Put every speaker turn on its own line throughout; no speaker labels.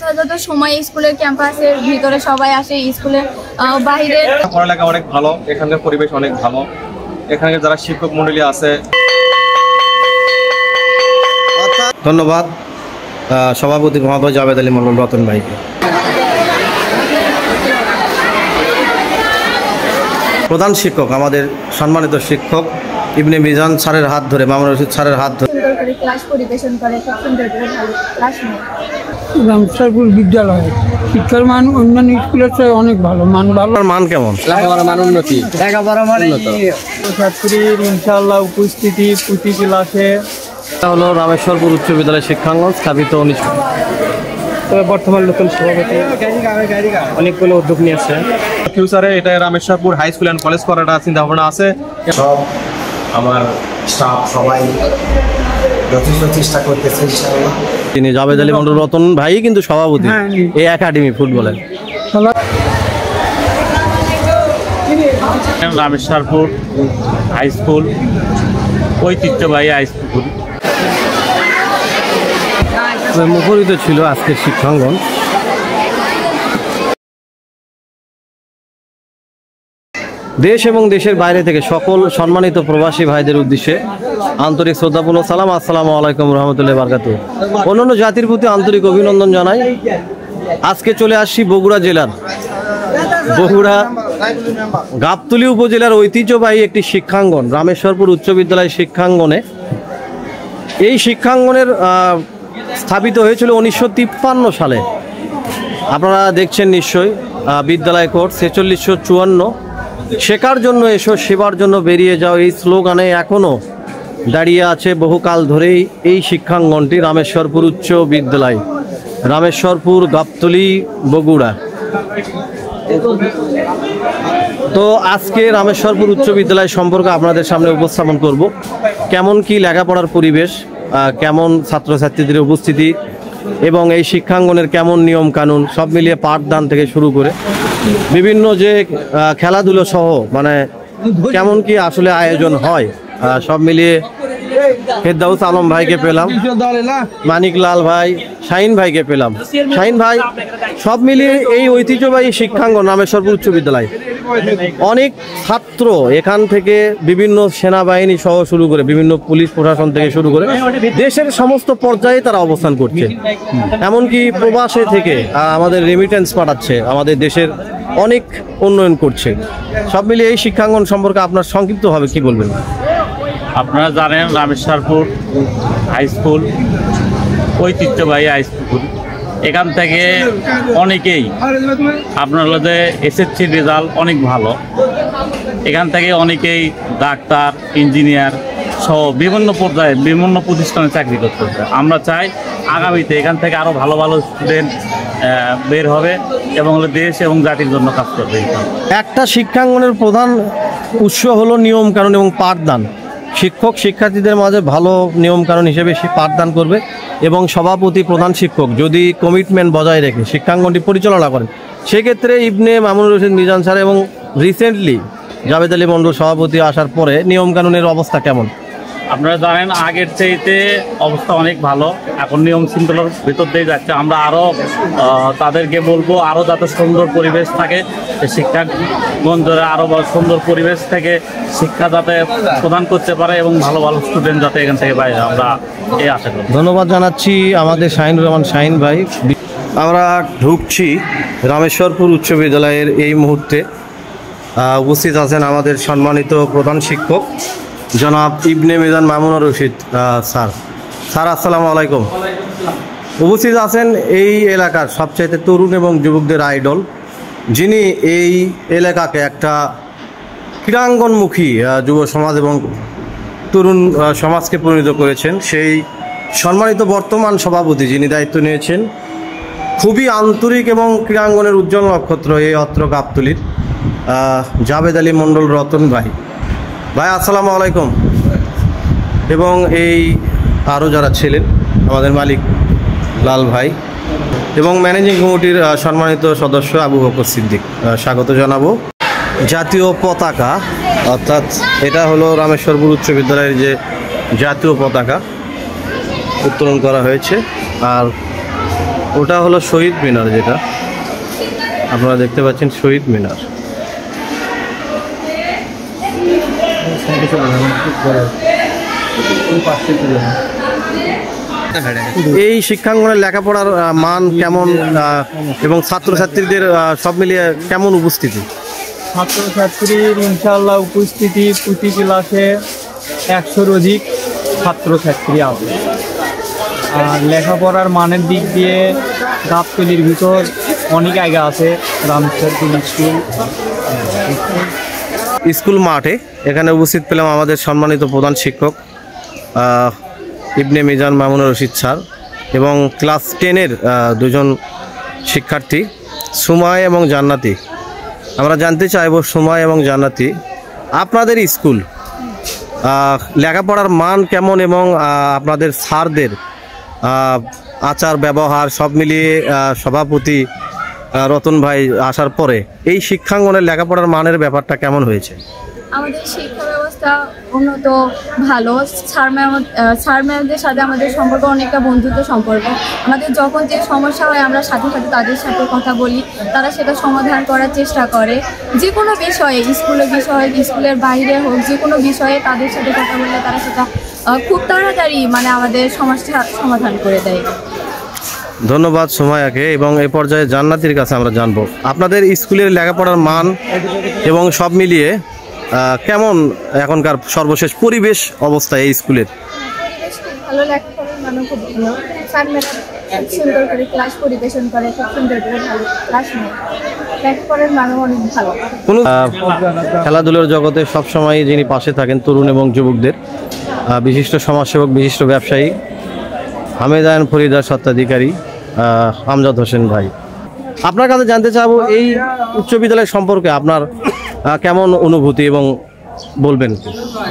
যত সময় স্কুলের ক্যাম্পাসের ভিতরে সবাই আসে, স্কুলের বাইরে
পড়ালেখা অনেক ভালো, এখানকার পরিবেশ অনেক ভালো, এখানে যারা শিক্ষক মণ্ডলী আছে।
ধন্যবাদ সভাপতি মোহাম্মদ জাভেদ আলী মন্ডল রতন ভাইকে। প্রধান শিক্ষক আমাদের সম্মানিত শিক্ষক ইবনে মিজান স্যারের হাত ধরে, মামুনুর রশিদ স্যারের হাত ধরে
ক্লাস পরিবেশন করে, খুব সুন্দর করে ভালো ক্লাস নেয়।
রামসারপুর বিদ্যালয় শিক্ষার মান অন্যান্য স্কুলের চেয়ে অনেক ভালো, মান ভালো।
মান কেমন?
মান উন্নতি, ছাত্রীর ইনশাআল্লাহ উপস্থিতি প্রতি ক্লাসে।
এটা হলো রামেশ্বরপুর উচ্চ বিদ্যালয় শিক্ষাঙ্গন স্থাপিত 19।
তবে বর্তমান নতুন সভাপতি অনেকগুলো উদ্যোগ নিয়েছে।
ফিউচারে এটা Rameshwarpur high school and college করার চিন্তা ভাবনা আছে।
সব আমার স্টাফ সবাই যথেষ্ট চেষ্টা করতেছে ইনশাআল্লাহ।
তিনি জাভেদ আলী মন্ডল রতন ভাই কিন্তু সভাপতি এই একাডেমি ফুটবলের।
রামেশ্বরপুর হাই স্কুল ঐতিহ্যবাহী হাই স্কুল
মুখরিত ছিল আজকের শিক্ষাঙ্গন। দেশ এবং দেশের বাইরে থেকে সকল সম্মানিত প্রবাসী ভাইদের উদ্দেশ্যে আন্তরিক শ্রদ্ধাপূর্ণ সালাম, আসসালামু আলাইকুম রহমতুল্লাহ বারকাতুহু। অন্যান্য জাতির প্রতি আন্তরিক অভিনন্দন জানাই। আজকে চলে আসছি বগুড়া জেলার গাবতলী উপজেলার ঐতিহ্যবাহী একটি শিক্ষাঙ্গন রামেশ্বরপুর উচ্চ বিদ্যালয় শিক্ষাঙ্গনে। এই শিক্ষাঙ্গনের স্থাপিত হয়েছিল 1953 সালে। আপনারা দেখছেন নিশ্চয়ই বিদ্যালয় কোড 4654, শেখার জন্য এসো সেবার জন্য বেরিয়ে যাও, এই স্লোগানে এখনও দাঁড়িয়ে আছে বহুকাল ধরেই এই শিক্ষাঙ্গনটি রামেশ্বরপুর উচ্চ বিদ্যালয়, রামেশ্বরপুর গাবতলী বগুড়া। তো আজকে রামেশ্বরপুর উচ্চ বিদ্যালয় সম্পর্কে আপনাদের সামনে উপস্থাপন করব। কেমন কি লেখাপড়ার পরিবেশ, কেমন ছাত্রছাত্রীদের উপস্থিতি এবং এই শিক্ষাঙ্গনের কেমন নিয়ম কানুন, সব মিলিয়ে পাঠদান থেকে শুরু করে বিভিন্ন যে খেলাধুলো সহ মানে কেমন কি আসলে আয়োজন হয়, সব মিলিয়ে ফেরদাউস আলম ভাইকে পেলাম, মানিক লাল ভাই, শাহিন ভাইকে পেলাম। শাহিন ভাই, সব মিলিয়ে এই ঐতিহ্যবাহী শিক্ষাঙ্গন রামেশ্বরপুর উচ্চ বিদ্যালয় অনেক ছাত্র এখান থেকে বিভিন্ন সেনাবাহিনী সহ শুরু করে বিভিন্ন পুলিশ প্রশাসন থেকে শুরু করে দেশের সমস্ত পর্যায়ে তারা অবস্থান করছে, এমনকি প্রবাসে থেকে আমাদের রেমিটেন্স পাঠাচ্ছে, আমাদের দেশের অনেক উন্নয়ন করছে। সব মিলিয়ে এই শিক্ষাঙ্গন সম্পর্কে আপনার সংক্ষিপ্তভাবে কি বলবেন?
আপনারা জানেন রামেশ্বরপুর হাই স্কুল ঐতিহ্যবাহী হাই স্কুল। এখান থেকে অনেকেই আপনাদের এসএসসির রেজাল্ট অনেক ভালো, এখান থেকে অনেকেই ডাক্তার, ইঞ্জিনিয়ার সহ বিভিন্ন পর্যায়ে বিভিন্ন প্রতিষ্ঠানে চাকরি করতেছে। আমরা চাই আগামীতে এখান থেকে আরও ভালো ভালো স্টুডেন্ট বের হবে এবং দেশ এবং জাতির জন্য কাজ করবে।
একটা শিক্ষাঙ্গনের প্রধান উৎস হলো নিয়ম কানুন এবং পাঠদান। শিক্ষক শিক্ষার্থীদের মাঝে ভালো নিয়ম কানুন হিসেবে সে পাঠদান করবে এবং সভাপতি প্রধান শিক্ষক যদি কমিটমেন্ট বজায় রেখে শিক্ষাঙ্গনটি পরিচালনা করেন, সেক্ষেত্রে ইবনে মামুনুর রশিদ মিজান স্যার এবং রিসেন্টলি জাভেদ আলী মন্ডল সভাপতি আসার পরে নিয়ম কানুনের অবস্থা কেমন?
আপনারা জানেন আগের চাইতে অবস্থা অনেক ভালো, এখন নিয়ম শৃঙ্খলার ভিতর দিয়ে যাচ্ছে। আমরা আরও তাদেরকে বলবো আরও যাতে সুন্দর পরিবেশ থাকে, শিক্ষাগঞ্জের আরও সুন্দর পরিবেশ থেকে শিক্ষা যাতে প্রদান করতে পারে এবং ভালো ভালো স্টুডেন্ট যাতে এখান থেকে বাইরে, আমরা এই আশা করি।
ধন্যবাদ জানাচ্ছি আমাদের শাহিনুর রহমান শাহিন ভাই। আমরা ঢুকছি রামেশ্বরপুর উচ্চ বিদ্যালয়ের এই মুহূর্তে। উপস্থিত আছেন আমাদের সম্মানিত প্রধান শিক্ষক জনাব ইবনে মিজান মামুনুর রশিদ স্যার। স্যার আসসালামু আলাইকুম। উপস্থিত আছেন এই এলাকার সবচাইতে তরুণ এবং যুবকদের আইডল, যিনি এই এলাকাকে একটা ক্রীড়াঙ্গনমুখী যুব সমাজ এবং তরুণ সমাজকে পরিণত করেছেন, সেই সম্মানিত বর্তমান সভাপতি যিনি দায়িত্ব নিয়েছেন, খুবই আন্তরিক এবং ক্রীড়াঙ্গনের উজ্জ্বল নক্ষত্র এই অত্র গাবতলীর জাভেদ আলী মন্ডল রতন ভাই। ভাই আসসালামু আলাইকুম। এবং এই আরও যারা ছিলেন আমাদের মালিক লাল ভাই এবং ম্যানেজিং কমিটির সম্মানিত সদস্য আবু বকর সিদ্দিক, স্বাগত জানাবো। জাতীয় পতাকা, অর্থাৎ এটা হলো রামেশ্বরপুর উচ্চ বিদ্যালয়ের যে জাতীয় পতাকা উত্তোলন করা হয়েছে। আর ওটা হলো শহীদ মিনার, যেটা আপনারা দেখতে পাচ্ছেন শহীদ মিনার। এই শিক্ষাঙ্গনের লেখাপড়ার মান কেমন এবং ছাত্রছাত্রীদের সব মিলিয়ে কেমন উপস্থিতি?
ছাত্রছাত্রীর ইনশাআল্লাহ উপস্থিতি প্রতি ক্লাসে 100-র অধিক ছাত্রছাত্রী আছে। আর লেখাপড়ার মানের দিক দিয়ে গাবতলীর ভিতর অনেক আগে আছে রামেশ্বরপুর স্কুল।
স্কুল মাঠে এখানে উপস্থিত পেলাম আমাদের সম্মানিত প্রধান শিক্ষক ইবনে মিজান মামুনুর রশিদ স্যার এবং ক্লাস 10-এর দুজন শিক্ষার্থী সুমাই এবং জান্নাতি। আমরা জানতে চাইব সুমাই এবং জান্নাতি, আপনাদের স্কুল লেখাপড়ার মান কেমন এবং আপনাদের স্যারদের আচার ব্যবহার সব মিলিয়ে সভাপতি রতন ভাই আসার পরে এই শিক্ষাঙ্গনের লেখাপড়ার মানের ব্যাপারটা কেমন হয়েছে?
আমাদের শিক্ষা ব্যবস্থা উন্নত, ভালো। স্যার ম্যামদের সাথে আমাদের সম্পর্ক অনেকটা বন্ধুত্ব সম্পর্ক। আমাদের যখন যে সমস্যা হয় আমরা সাথে সাথে তাদের সাথে কথা বলি, তারা সেটা সমাধান করার চেষ্টা করে। যে কোনো বিষয়ে, স্কুলের বিষয়ে, স্কুলের বাইরে হোক, যে কোনো বিষয়ে তাদের সাথে কথা বললে তারা সেটা খুব তাড়াতাড়ি আমাদের সমস্যা সমাধান করে দেয়।
ধন্যবাদ সুমাইয়াকে। এবং এই পর্যায়ে জান্নাতির কাছে আমরা জানবো আপনাদের স্কুলের লেখাপড়ার মান এবং সব মিলিয়ে কেমন এখনকার সর্বশেষ পরিবেশ অবস্থা এই স্কুলের?
ভালো, লেখাপড়ার মানও খুব ভালো। স্যার ম্যাডাম খুব সুন্দর করে ক্লাস পরিবেশন করে, খুব সুন্দর করে ভালো ক্লাস নেয়। লেখাপড়ার মানও অনেক ভালো।
কোনো খেলাধুলার জগতে সবসময় যিনি পাশে থাকেন তরুণ এবং যুবকদের, বিশিষ্ট সমাজসেবক, বিশিষ্ট ব্যবসায়ী হামেদায়ন ফরিদার স্বত্বাধিকারী আমজাদ হোসেন ভাই, আপনার কাছে জানতে চাবো এই উচ্চ বিদ্যালয় সম্পর্কে আপনার কেমন অনুভূতি এবং বলবেন?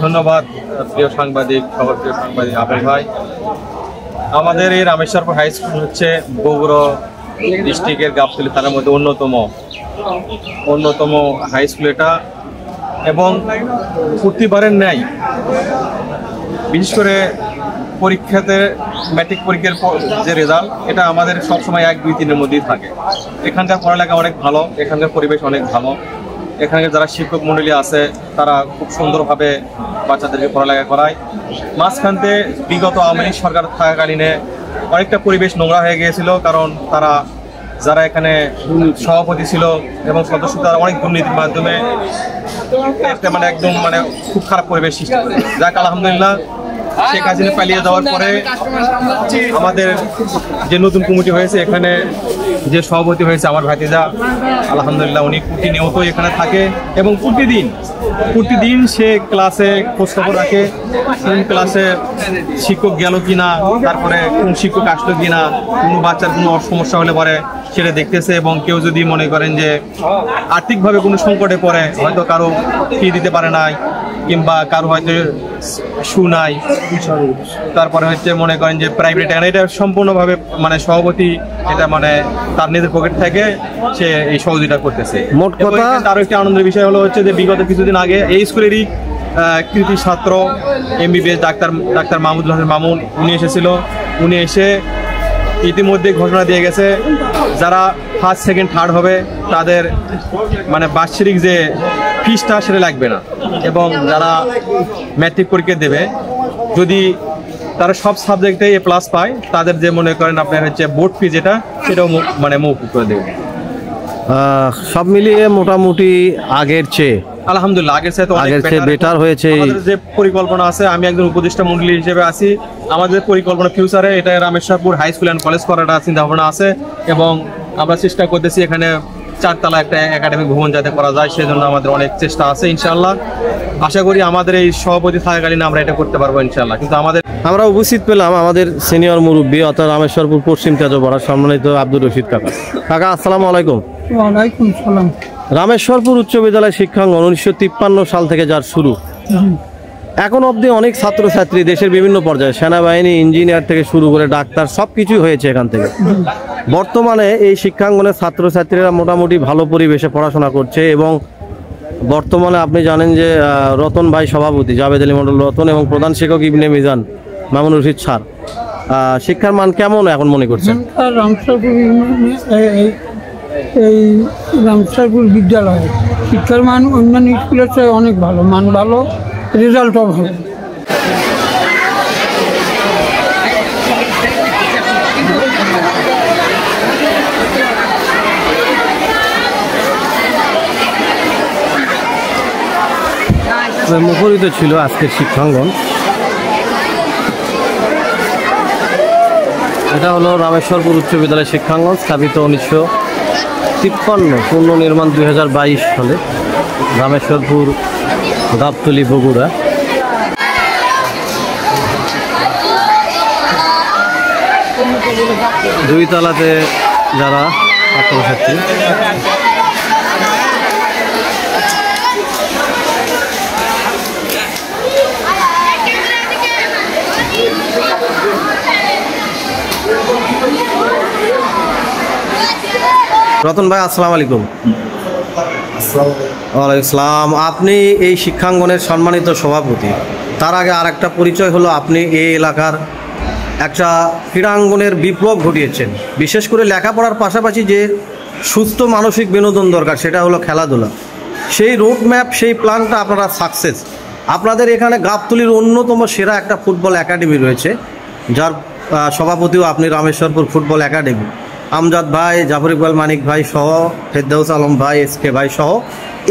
ধন্যবাদ প্রিয় সাংবাদিক, খবর প্রিয় সাংবাদিক আবেদ ভাই। আমাদের এই রামেশ্বরপুর হাই স্কুল হচ্ছে বগুড়া ডিস্ট্রিক্টের গাবতলী থানার মধ্যে অন্যতম হাই স্কুল এটা, এবং প্রতিবারের ন্যায় বিশেষ করে পরীক্ষাতে ম্যাট্রিক পরীক্ষার যে রেজাল্ট, এটা আমাদের সবসময় 1, 2, 3-এর মধ্যেই থাকে। এখানকার পড়ালেখা অনেক ভালো, এখানকার পরিবেশ অনেক ভালো। এখানকার যারা শিক্ষক মণ্ডলী আছে তারা খুব সুন্দরভাবে বাচ্চাদেরকে পড়ালেখা করায়। মাঝখানতে বিগত আওয়ামী লীগ সরকার থাকাকালীনে অনেকটা পরিবেশ নোংরা হয়ে গিয়েছিল, কারণ তারা যারা এখানে সভাপতি ছিল এবং সদস্য তারা অনেক দুর্নীতির মাধ্যমে একটা একদম খুব খারাপ পরিবেশ সৃষ্টি করে। যাক আলহামদুলিল্লাহ, শেখ হাসিনা পালিয়ে যাওয়ার পরে আমাদের যে নতুন কমিটি হয়েছে, এখানে যে সভাপতি হয়েছে আমার ভাতিজা, আলহামদুলিল্লাহ উনি প্রতিনিয়ত এখানে থাকে এবং প্রতিদিন সে ক্লাসে খোঁজখবর রাখে, কোন ক্লাসে শিক্ষক গেল কিনা, তারপরে কোন শিক্ষক আসলো কিনা, কোনো বাচ্চার কোনো সমস্যা হলে পরে সেটা দেখতেছে। এবং কেউ যদি মনে করেন যে আর্থিকভাবে কোনো সংকটে পড়ে, হয়তো কারো ফি দিতে পারে নাই, কিংবা কারো হয়তো শু নাই, তারপরে হচ্ছে মনে করেন যে প্রাইভেট, এটা সম্পূর্ণভাবে সভাপতি এটা তার নিজের পকেট থেকে সে এই সহযোগিতা করতেছে।
মোট কথা
আরো একটি আনন্দের বিষয় হলো হচ্ছে যে বিগত কিছুদিন আগে এই স্কুলেরই কৃতি ছাত্র MBBS ডাক্তার মাহমুদুল হাসান মামুন উনি এসেছিল। উনি এসে ইতিমধ্যে ঘোষণা দিয়ে গেছে যারা 1st, 2nd, 3rd হবে তাদের বার্ষিক যে ফিসটা সেটা লাগবে না, এবং যারা ম্যাট্রিক পরীক্ষা দেবে যদি তারা সব সাবজেক্টে A+ পায়, তাদের যে মনে করেন আপনার হচ্ছে বোর্ড ফি যেটা, সেটাও মৌকুফ করে দেবে।
সব মিলিয়ে মোটামুটি আগের চেয়ে
আলহামদুলিল্লাহ আগের চেয়ে
বেটার হয়েছে।
আমাদের যে পরিকল্পনা আছে, আমি একজন উপদেষ্টা মন্ডলী হিসেবে আছি, আমাদের পরিকল্পনা ফিউচারে এটা Rameshwarpur high school and college করার চিন্তা ভাবনা আছে, এবং আমরা চেষ্টা করতেছি এখানে 4 তলা একটা একাডেমিক ভবন যাতে করা যায়, সেজন্য আমাদের অনেক চেষ্টা আছে। ইনশাআল্লাহ আশা করি আমাদের এই সভাপতি থাকাকালীন আমরা এটা করতে পারবো ইনশাআল্লাহ। কিন্তু
আমরা উপস্থিত পেলাম আমাদের সিনিয়র মুরব্বী অর্থাৎ রামেশ্বরপুর পশ্চিম তেজপাড়া সম্মানিত আব্দুর রশিদ কাকা। আসসালামু আলাইকুম।
ওয়ালাইকুম সালাম।
রামেশ্বরপুর উচ্চ বিদ্যালয় শিক্ষাঙ্গন 1953 সাল থেকে যার শুরু, এখন অবধি অনেক ছাত্রছাত্রী দেশের বিভিন্ন পর্যায়ে, সেনাবাহিনী, ইঞ্জিনিয়ার থেকে শুরু করে ডাক্তার, সব কিছুই হয়েছে এখান থেকে। বর্তমানে এই শিক্ষাঙ্গনের ছাত্রছাত্রীরা মোটামুটি ভালো পরিবেশে পড়াশোনা করছে, এবং বর্তমানে আপনি জানেন যে রতন ভাই সভাপতি, জাভেদ আলী মন্ডল রতন, এবং প্রধান শিক্ষক ইবনে মিজান মামুনুর রশিদ স্যার, শিক্ষার মান কেমন এখন মনে করছেন?
এখানকার রামসারপুর এই রামসারপুর বিদ্যালয়ে শিক্ষার মান অন্যান্য স্কুলের চেয়ে অনেক ভালো, মান ভালো, রেজাল্টও ভালো।
মুখরিত ছিল আজকের শিক্ষাঙ্গন। এটা হলো রামেশ্বরপুর উচ্চ বিদ্যালয় শিক্ষাঙ্গন, স্থাপিত 1953, পুনর্নির্মাণ 2022 সালে, রামেশ্বরপুর, গাবতলী, বগুড়া। দুই তলাতে যারা ছাত্রছাত্রী, রতন ভাই আসসালামু আলাইকুম। ওয়ালাইকুম আসসালাম। আপনি এই শিক্ষাঙ্গনের সম্মানিত সভাপতি, তার আগে আর একটা পরিচয় হলো আপনি এই এলাকার একটা ক্রীড়াঙ্গনের বিপ্লব ঘটিয়েছেন। বিশেষ করে লেখাপড়ার পাশাপাশি যে সুস্থ মানসিক বিনোদন দরকার সেটা হলো খেলাধুলা। সেই রোড ম্যাপ, সেই প্ল্যানটা আপনারা সাকসেস। আপনাদের এখানে গাবতলীর অন্যতম সেরা একটা ফুটবল একাডেমি রয়েছে, যার সভাপতিও আপনি, রামেশ্বরপুর ফুটবল একাডেমি। আমজাদ ভাই, জাফর ইকবাল মানিক ভাই সহ, ফেরদৌস আলম ভাই, এসকে ভাই সহ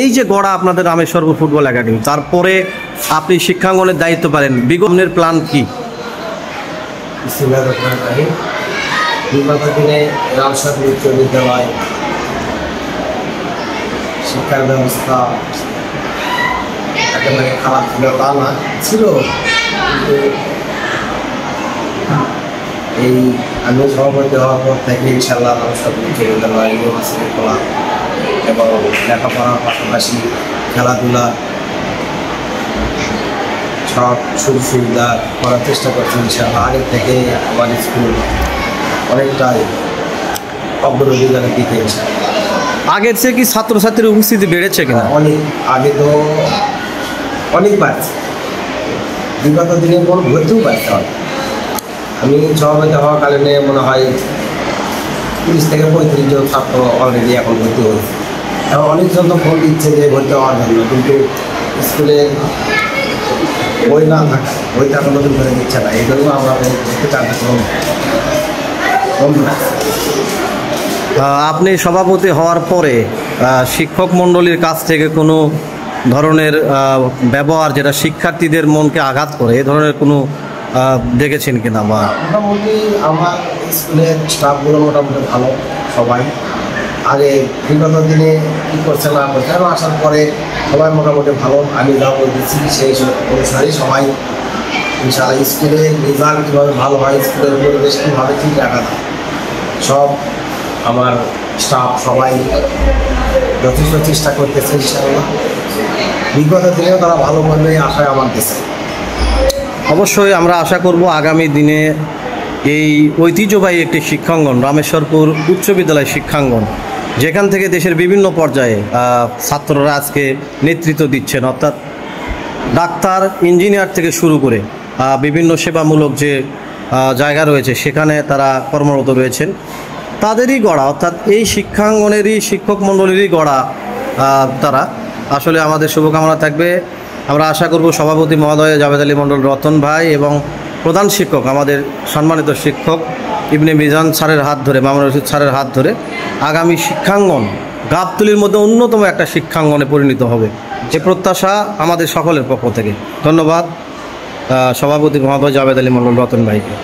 এই যে গড়া আপনাদের রামেশ্বরপুর ফুটবল একাডেমি, তারপরে আপনি শিক্ষাঙ্গনের দায়িত্ব পারেন, বিগমনের প্ল্যান কি?
বিগত দিনে রামসারপুর উচ্চ বিদ্যালয় শিক্ষার ব্যবস্থা একেবারে খারাপ ছিল তা না, ছিল, কিন্তু এই আমি সভাপতি হওয়ার পর থেকে ইনশাল্লাহ রামসারপুর উচ্চ বিদ্যালয় ইউনিভার্সিটি খোলা এবং লেখাপড়ার পাশাপাশি খেলাধুলা সব সুযোগ সুবিধা করার চেষ্টা করছি ইনশাআল্লাহ। আগের থেকে আমার স্কুল অনেকটাই অগ্রগতির দিকে।
আগের চেয়ে কি ছাত্রছাত্রীর উপস্থিতি বেড়েছে কিনা?
অনেক, আগে তো অনেক বাড়ছে, বিগত দিনে কোনো ভর্তিও বাড়তে হবে। আমি সভাপতি হওয়াকালীনে মনে হয় 30 থেকে 35 জন ছাত্র অলরেডি এখন ভর্তি হয়েছে। এবং অনেকজন তো ফোন দিচ্ছে যে ভর্তি হওয়ার জন্য, কিন্তু স্কুলে বই না থাকা, বইটা এখন নতুন করে দিচ্ছে না, এই জন্য আমরা
আপনি সভাপতি হওয়ার পরে শিক্ষক মণ্ডলীর কাছ থেকে কোনো ধরনের ব্যবহার যেটা শিক্ষার্থীদের মনকে আঘাত করে, এ ধরনের কোনো দেখেছেন কিনা? বা
মোটামুটি আমার স্কুলের স্টাফগুলো মোটামুটি ভালো সবাই। আগে বিগত দিনে কী করছে না করছে, এবং আসার পরে সবাই মোটামুটি ভালো। আমি যা বলতেছি সেই অনুসারেই সবাই ইনশাআল্লাহ স্কুলের রেজাল্ট কীভাবে ভালো হয়, স্কুলের পরিবেশ কীভাবে ঠিক রাখা যায়, সব আমার স্টাফ সবাই যথেষ্ট চেষ্টা করতেছে ইনশাআল্লাহ। বিগত দিনেও তারা ভালো করবে এই আশায় আমার দেশে।
অবশ্যই আমরা আশা করব আগামী দিনে এই ঐতিহ্যবাহী একটি শিক্ষাঙ্গন, রামেশ্বরপুর উচ্চ বিদ্যালয় শিক্ষাঙ্গন, যেখান থেকে দেশের বিভিন্ন পর্যায়ে ছাত্ররা আজকে নেতৃত্ব দিচ্ছেন, অর্থাৎ ডাক্তার, ইঞ্জিনিয়ার থেকে শুরু করে বিভিন্ন সেবামূলক যে জায়গা রয়েছে সেখানে তারা কর্মরত রয়েছেন, তাদেরই গড়া, অর্থাৎ এই শিক্ষাঙ্গনেরই শিক্ষক মণ্ডলীরই গড়া তারা। আসলে আমাদের শুভকামনা থাকবে। আমরা আশা করব সভাপতি মহোদয় জাভেদ আলী মণ্ডল, রতন ভাই এবং প্রধান শিক্ষক আমাদের সম্মানিত শিক্ষক ইবনে মিজান স্যারের হাত ধরে, মামুনুর রশিদ স্যারের হাত ধরে আগামী শিক্ষাঙ্গন গাবতলীর মধ্যে অন্যতম একটা শিক্ষাঙ্গনে পরিণত হবে, যে প্রত্যাশা আমাদের সকলের পক্ষ থেকে। ধন্যবাদ সভাপতি মহোদয় জাভেদ আলী মণ্ডল, রতন ভাইকে।